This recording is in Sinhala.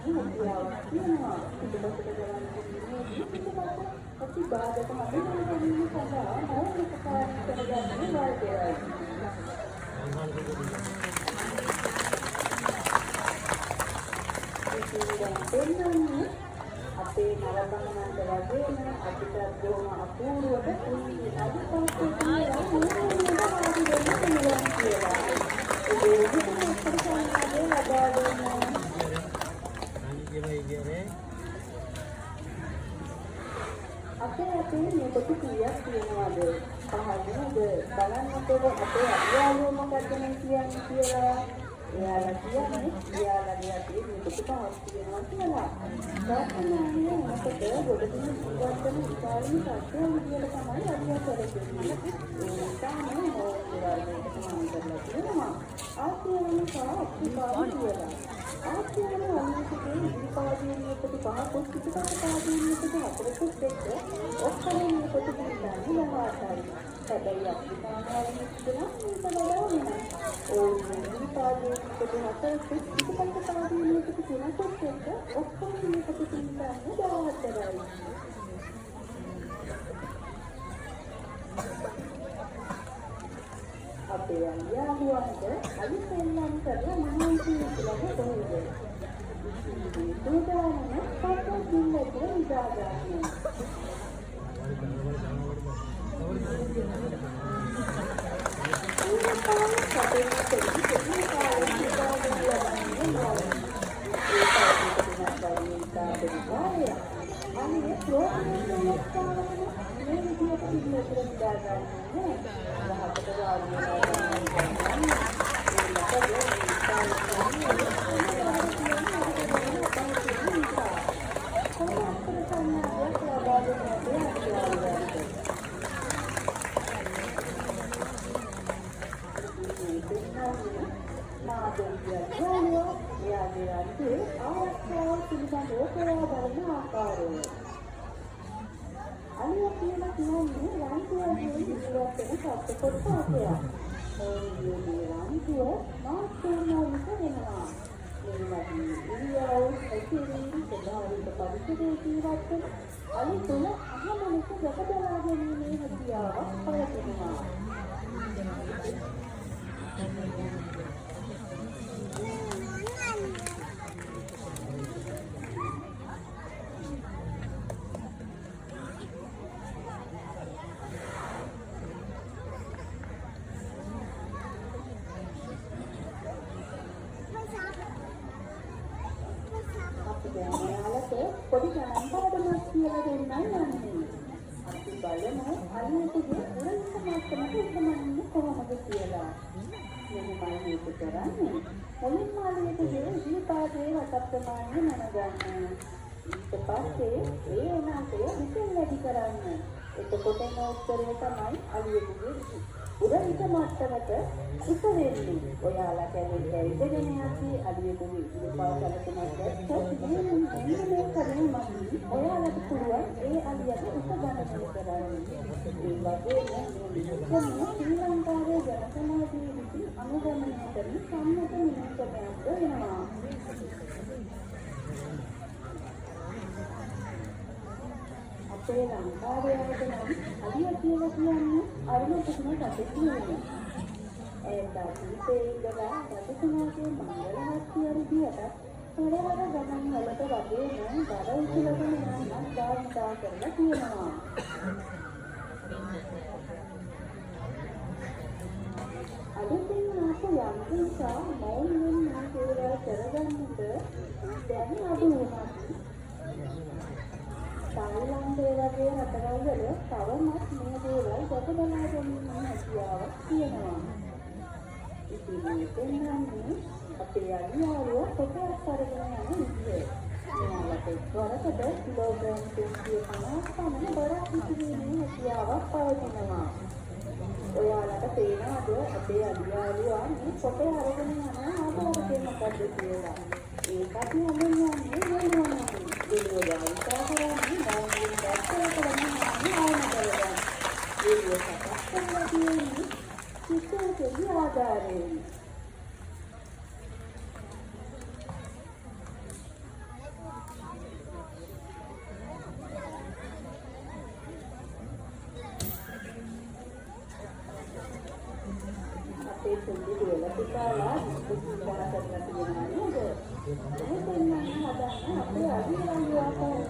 හැකියාවක් තියෙනවා. පිටපතට ගලන කිරීමේදී පිටපත ප්‍රතිබාධක හඳුනා ගැනීම සඳහා මෞලික කාර්ය කරගන්නේ වර්ගයයි. දෙන්නන්නේ අපේ නරඹන්නන්ට වගේම අපිට බොහොම අපූර්වට කුලී අදිපස්සේ කියලා මොනවද වෙන්න කියලා. ඒ විදිහට අපිට ලබා දෙනවා. අපේ මේ පොත කීයක් තියෙනවද? පහදනද? බලන්නකෝ අපේ අභියාලෝ මොකක්ද කියන්නේ කියලා. එයාලා කියන්නේ එයාලගේ අතේ මේ පොත පහක් තියෙනවා කියලා. සාමාන්‍යයෙන් අපිට ගොඩකින් ජීවත්වන විචාරණ සත්‍ය විදියට තමයි අභියා කරන්නේ. ඒ නිසා මම ඕනෑම සමාන කරලා ආසියානු සහ අප්‍රිකානු කියලා. ආසියානු අනුකූලී විපාදීනිය පොත පහ පොත් පිටපතපාදීනිය පොත හතරකුත් එක්ක ඔක්කොම මේ පොත පිළිගන්නේ ලහාටයි. හැබැයි අප්‍රිකානු අනුකූලී වෙනවා. ඕනේ විපාදීනිය පොත හතරකුත් පිටපතපාදීනිය පොත තුනකුත් එක්ක ඔක්කොම මේ පොත පිළිගන්නේ ලහාටයි. අපේ අයියාට අලිසෙල්ලම් කරලා මහන්සි කියලා කොහොමද? දුදානම පස්සෙන් දින්නට ඉඳාගන්න. පොඩි ගණන්පාඩමක් කියලා දෙන්නයි යන්නේ. අපි බලමු අනිවාර්යයෙන්ම උරහිස මාත්‍රමට උපමන්නේ කොහොමද කියලා. මෙහෙමයි මේක කරන්නේ. මුලින්ම ආලයකදී දීපාදේ හතක් ප්‍රමාණය මනගන්න. ඊට පස්සේ ඒ එනාට විසල් වැඩි කරන්න. එතකොට එන උත්තරය තමයි අලියෙකුගේ උරහිස මාත්‍රමට උස වෙන්නේ. ඔයාලා කැලේ ඉඳගෙන යන්නේ අලියෙකුගේ දීපාව සලකනකොට ඔයාලට පුළුවන් ඒ අලියට උස ගණනය කරන්න. ඒ වගේම ශ්‍රී ලංකාවේ ජන සමාජයේ විසින් අනුගමනය කරන සම්මත නියෝජනයක් වෙනවා. අපේ ලංකාවේ නම් අලිය කියලා කියන්නේ අරුණ පුදුම කටයුතු නෙවෙයි. ඒත් අපේ ඉඳලා රජතුමාගේ මංගලවත් විදියට පොළවර ගමන් වලට වගේම බඩ උසලගෙන යන දාස්දා කරලා තියෙනවා. අදින් ආපු යම්කිසා මෞල්යෙන් මේ දේවල් කරගන්නට දැන් අඩු වුණා. තායිලන්තයේ වගේ රටවල් වල තවමත් මේ දේවල් ගොඩනගා ගැනීම හැකියාවක් තියෙනවා. ඉතින් මේකෙන් අපේ අනිවාර්ය පොතක් අරගෙන යන විදිය. මෙයාලට වරකට කිලෝග්‍රෑම් 250 පමණ බරක් විසිරීමේ හැකියාවක් පවතිනවා. ඔයාලට තේරෙනවද අපේ අනිවාර්යවා මේ පොතේ අරගෙන යන ආකාරය මොකක්ද කියලා? ඒකත් හඳුන්වන්නේ මොනවද? ඒ වගේ කරන්නේ ගාමින් දැක්කම කරන්නේ ආවමදලෙන්. ඒ වගේ සිස්ටර්ගේ ආධාරයෙන් ඒ සුදු කියලා පිටාලා ඉස්සරහ කරලා තියෙනවා නේද? එහෙනම් මම හදන්න අපේ අවිරංගුවාට